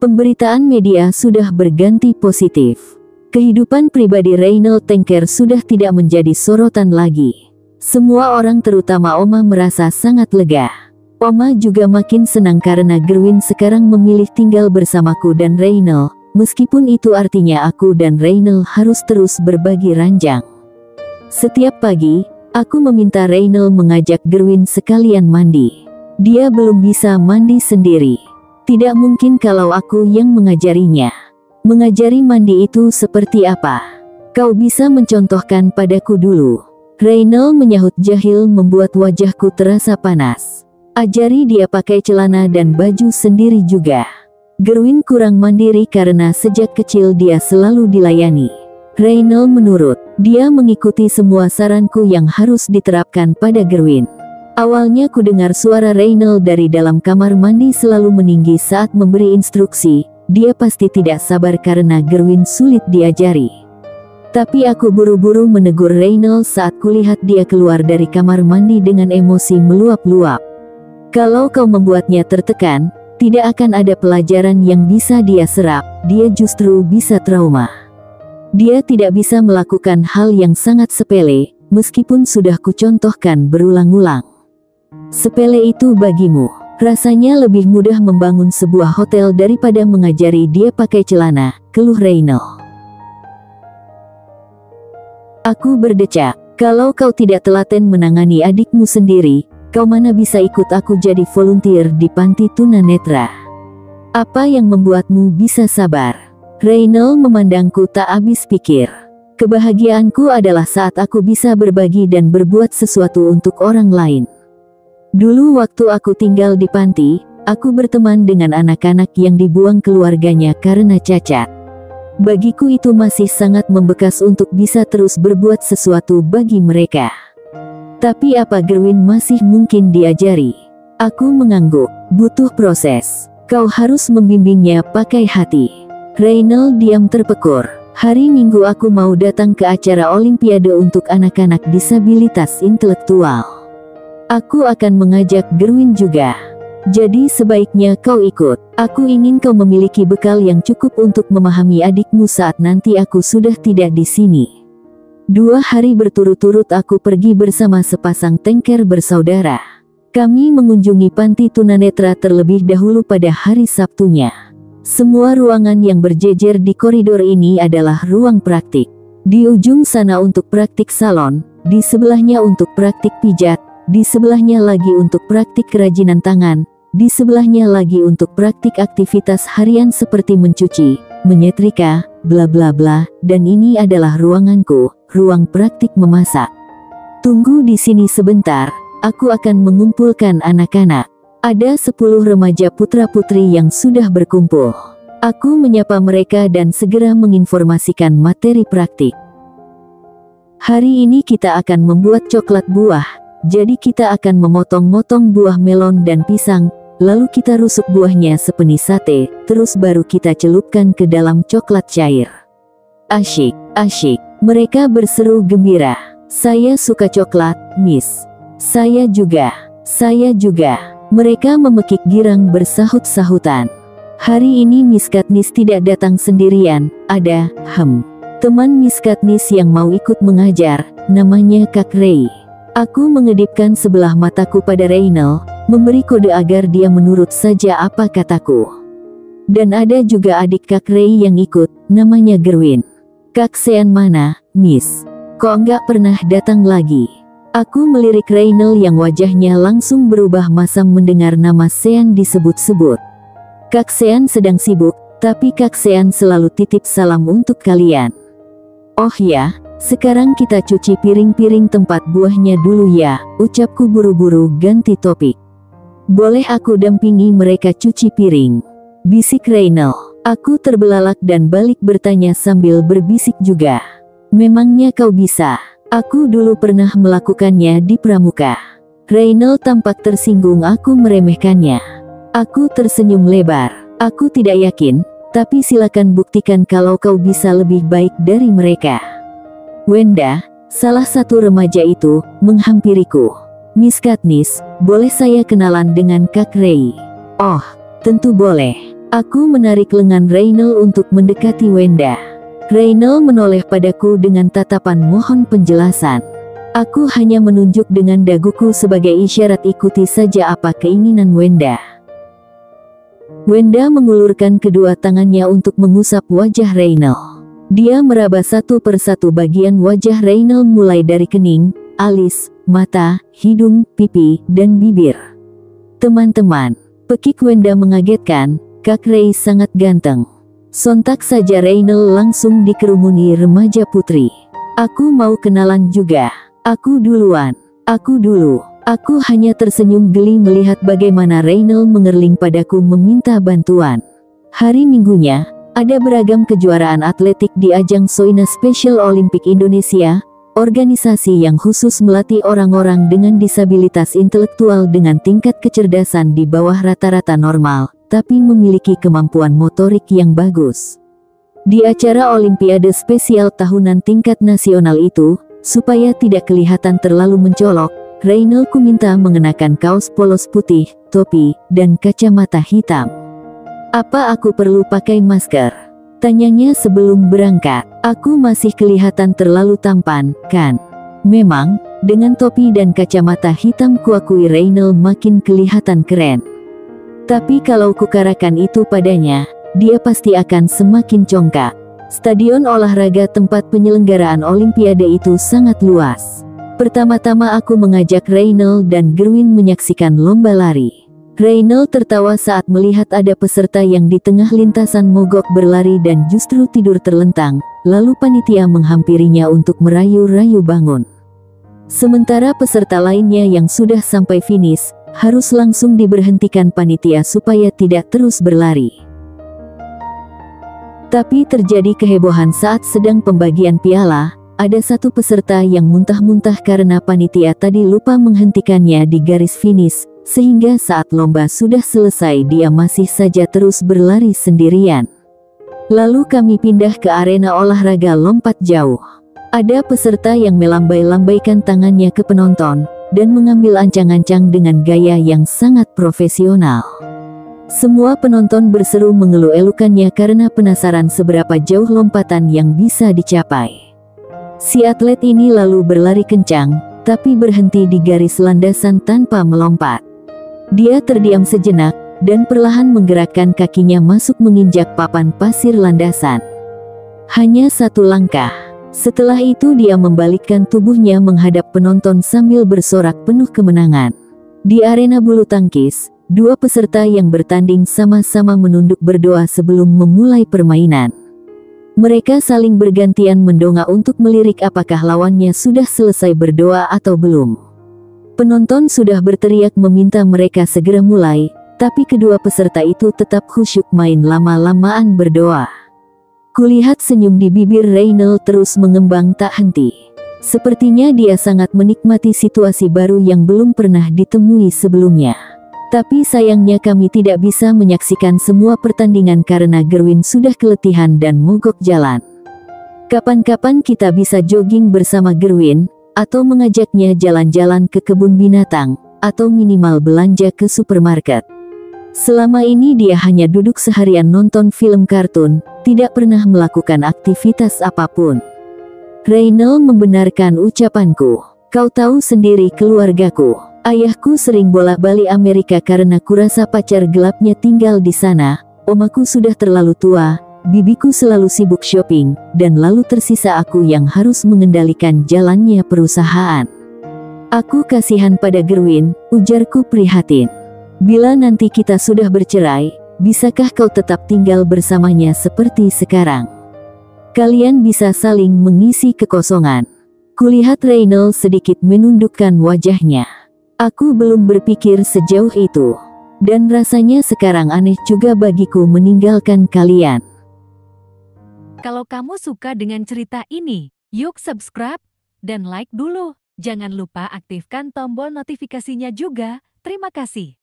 Pemberitaan media sudah berganti positif. Kehidupan pribadi Reynald Tengker sudah tidak menjadi sorotan lagi. Semua orang terutama Oma merasa sangat lega. Oma juga makin senang karena Gerwin sekarang memilih tinggal bersamaku dan Reynald, meskipun itu artinya aku dan Reynald harus terus berbagi ranjang. Setiap pagi, aku meminta Reynald mengajak Gerwin sekalian mandi. Dia belum bisa mandi sendiri. Tidak mungkin kalau aku yang mengajarinya. Mengajari mandi itu seperti apa? Kau bisa mencontohkan padaku dulu. Reynald menyahut jahil membuat wajahku terasa panas. Ajari dia pakai celana dan baju sendiri juga. Gerwin kurang mandiri karena sejak kecil dia selalu dilayani. Reynald menurut. Dia mengikuti semua saranku yang harus diterapkan pada Gerwin. Awalnya ku dengar suara Reynald dari dalam kamar mandi selalu meninggi saat memberi instruksi. Dia pasti tidak sabar karena Gerwin sulit diajari. Tapi aku buru-buru menegur Reynald saat kulihat dia keluar dari kamar mandi dengan emosi meluap-luap. Kalau kau membuatnya tertekan, tidak akan ada pelajaran yang bisa dia serap, dia justru bisa trauma. Dia tidak bisa melakukan hal yang sangat sepele, meskipun sudah kucontohkan berulang-ulang. Sepele itu bagimu. Rasanya lebih mudah membangun sebuah hotel daripada mengajari dia pakai celana, keluh Reynald. Aku berdecak, kalau kau tidak telaten menangani adikmu sendiri, kau mana bisa ikut aku jadi volunteer di panti tunanetra? Apa yang membuatmu bisa sabar? Reynald memandangku tak habis pikir. Kebahagiaanku adalah saat aku bisa berbagi dan berbuat sesuatu untuk orang lain. Dulu waktu aku tinggal di panti, aku berteman dengan anak-anak yang dibuang keluarganya karena cacat. Bagiku itu masih sangat membekas untuk bisa terus berbuat sesuatu bagi mereka. Tapi apa Gerwin masih mungkin diajari? Aku mengangguk, butuh proses. Kau harus membimbingnya pakai hati. Reynald diam terpekur. Hari Minggu aku mau datang ke acara Olimpiade untuk anak-anak disabilitas intelektual. Aku akan mengajak Gerwin juga. Jadi sebaiknya kau ikut. Aku ingin kau memiliki bekal yang cukup untuk memahami adikmu saat nanti aku sudah tidak di sini. 2 hari berturut-turut aku pergi bersama sepasang Tengker bersaudara. Kami mengunjungi panti tunanetra terlebih dahulu pada hari Sabtunya. Semua ruangan yang berjejer di koridor ini adalah ruang praktik. Di ujung sana untuk praktik salon, di sebelahnya untuk praktik pijat, di sebelahnya lagi untuk praktik kerajinan tangan, di sebelahnya lagi untuk praktik aktivitas harian seperti mencuci, menyetrika, bla bla bla, dan ini adalah ruanganku, ruang praktik memasak. Tunggu di sini sebentar, aku akan mengumpulkan anak-anak. Ada 10 remaja putra-putri yang sudah berkumpul. Aku menyapa mereka dan segera menginformasikan materi praktik. Hari ini kita akan membuat coklat buah. Jadi kita akan memotong-motong buah melon dan pisang, lalu kita rusuk buahnya sepeni sate, terus baru kita celupkan ke dalam coklat cair. Asyik, asyik, mereka berseru gembira. Saya suka coklat, Miss. Saya juga. Mereka memekik girang bersahut-sahutan. Hari ini Miss Katniss tidak datang sendirian, ada, teman Miss Katniss yang mau ikut mengajar, namanya Kak Ray. Aku mengedipkan sebelah mataku pada Reynald, memberi kode agar dia menurut saja apa kataku. Dan ada juga adik Kak Ray yang ikut, namanya Gerwin. Kak Sean mana, Miss? Kok nggak pernah datang lagi? Aku melirik Reynald yang wajahnya langsung berubah masam mendengar nama Sean disebut-sebut. Kak Sean sedang sibuk, tapi Kak Sean selalu titip salam untuk kalian. Oh ya, sekarang kita cuci piring-piring tempat buahnya dulu ya, ucapku buru-buru ganti topik. Boleh aku dampingi mereka cuci piring? Bisik Reynald. Aku terbelalak dan balik bertanya sambil berbisik juga. Memangnya kau bisa? Aku dulu pernah melakukannya di pramuka. Reynald tampak tersinggung aku meremehkannya. Aku tersenyum lebar. Aku tidak yakin, tapi silakan buktikan kalau kau bisa lebih baik dari mereka. Wenda, salah satu remaja itu, menghampiriku. Miss Katniss, boleh saya kenalan dengan Kak Ray? Oh, tentu boleh. Aku menarik lengan Reynel untuk mendekati Wenda. Reynel menoleh padaku dengan tatapan mohon penjelasan. Aku hanya menunjuk dengan daguku sebagai isyarat ikuti saja apa keinginan Wenda. Wenda mengulurkan kedua tangannya untuk mengusap wajah Reynel. Dia meraba satu persatu bagian wajah Reynel mulai dari kening, alis, mata, hidung, pipi, dan bibir. Teman-teman, pekik Wenda mengagetkan, Kak Ray sangat ganteng. Sontak saja Reynel langsung dikerumuni remaja putri. Aku mau kenalan juga. Aku duluan. Aku dulu. Aku hanya tersenyum geli melihat bagaimana Reynel mengerling padaku meminta bantuan. Hari Minggunya, ada beragam kejuaraan atletik di ajang Soina Special Olympic Indonesia, organisasi yang khusus melatih orang-orang dengan disabilitas intelektual dengan tingkat kecerdasan di bawah rata-rata normal, tapi memiliki kemampuan motorik yang bagus. Di acara Olimpiade spesial tahunan tingkat nasional itu, supaya tidak kelihatan terlalu mencolok, Reynel ku minta mengenakan kaos polos putih, topi, dan kacamata hitam. Apa aku perlu pakai masker? Tanyanya sebelum berangkat. Aku masih kelihatan terlalu tampan, kan? Memang, dengan topi dan kacamata hitam kuakui Reynel makin kelihatan keren. Tapi kalau kukarakan itu padanya, dia pasti akan semakin congkak. Stadion olahraga tempat penyelenggaraan Olimpiade itu sangat luas. Pertama-tama aku mengajak Reynel dan Gerwin menyaksikan lomba lari. Reynel tertawa saat melihat ada peserta yang di tengah lintasan mogok berlari dan justru tidur terlentang, lalu panitia menghampirinya untuk merayu-rayu bangun. Sementara peserta lainnya yang sudah sampai finish, harus langsung diberhentikan panitia supaya tidak terus berlari. Tapi terjadi kehebohan saat sedang pembagian piala. Ada satu peserta yang muntah-muntah karena panitia tadi lupa menghentikannya di garis finish, sehingga saat lomba sudah selesai dia masih saja terus berlari sendirian. Lalu kami pindah ke arena olahraga lompat jauh. Ada peserta yang melambai-lambaikan tangannya ke penonton, dan mengambil ancang-ancang dengan gaya yang sangat profesional. Semua penonton berseru mengeluh-elukannya karena penasaran seberapa jauh lompatan yang bisa dicapai. Si atlet ini lalu berlari kencang, tapi berhenti di garis landasan tanpa melompat. Dia terdiam sejenak, dan perlahan menggerakkan kakinya masuk menginjak papan pasir landasan. Hanya satu langkah. Setelah itu dia membalikkan tubuhnya menghadap penonton sambil bersorak penuh kemenangan. Di arena bulu tangkis, dua peserta yang bertanding sama-sama menunduk berdoa sebelum memulai permainan. Mereka saling bergantian mendongak untuk melirik apakah lawannya sudah selesai berdoa atau belum. Penonton sudah berteriak meminta mereka segera mulai, tapi kedua peserta itu tetap khusyuk main lama-lamaan berdoa. Kulihat senyum di bibir Reynel terus mengembang tak henti. Sepertinya dia sangat menikmati situasi baru yang belum pernah ditemui sebelumnya. Tapi sayangnya kami tidak bisa menyaksikan semua pertandingan karena Gerwin sudah keletihan dan mogok jalan. Kapan-kapan kita bisa jogging bersama Gerwin, atau mengajaknya jalan-jalan ke kebun binatang, atau minimal belanja ke supermarket. Selama ini dia hanya duduk seharian nonton film kartun, tidak pernah melakukan aktivitas apapun. Reynel membenarkan ucapanku. Kau tahu sendiri keluargaku. Ayahku sering bolak-balik Amerika karena kurasa pacar gelapnya tinggal di sana, omaku sudah terlalu tua, bibiku selalu sibuk shopping, dan lalu tersisa aku yang harus mengendalikan jalannya perusahaan. Aku kasihan pada Gerwin, ujarku prihatin. Bila nanti kita sudah bercerai, bisakah kau tetap tinggal bersamanya seperti sekarang? Kalian bisa saling mengisi kekosongan. Kulihat Reynel sedikit menundukkan wajahnya. Aku belum berpikir sejauh itu. Dan rasanya sekarang aneh juga bagiku meninggalkan kalian. Kalau kamu suka dengan cerita ini, yuk subscribe dan like dulu. Jangan lupa aktifkan tombol notifikasinya juga. Terima kasih.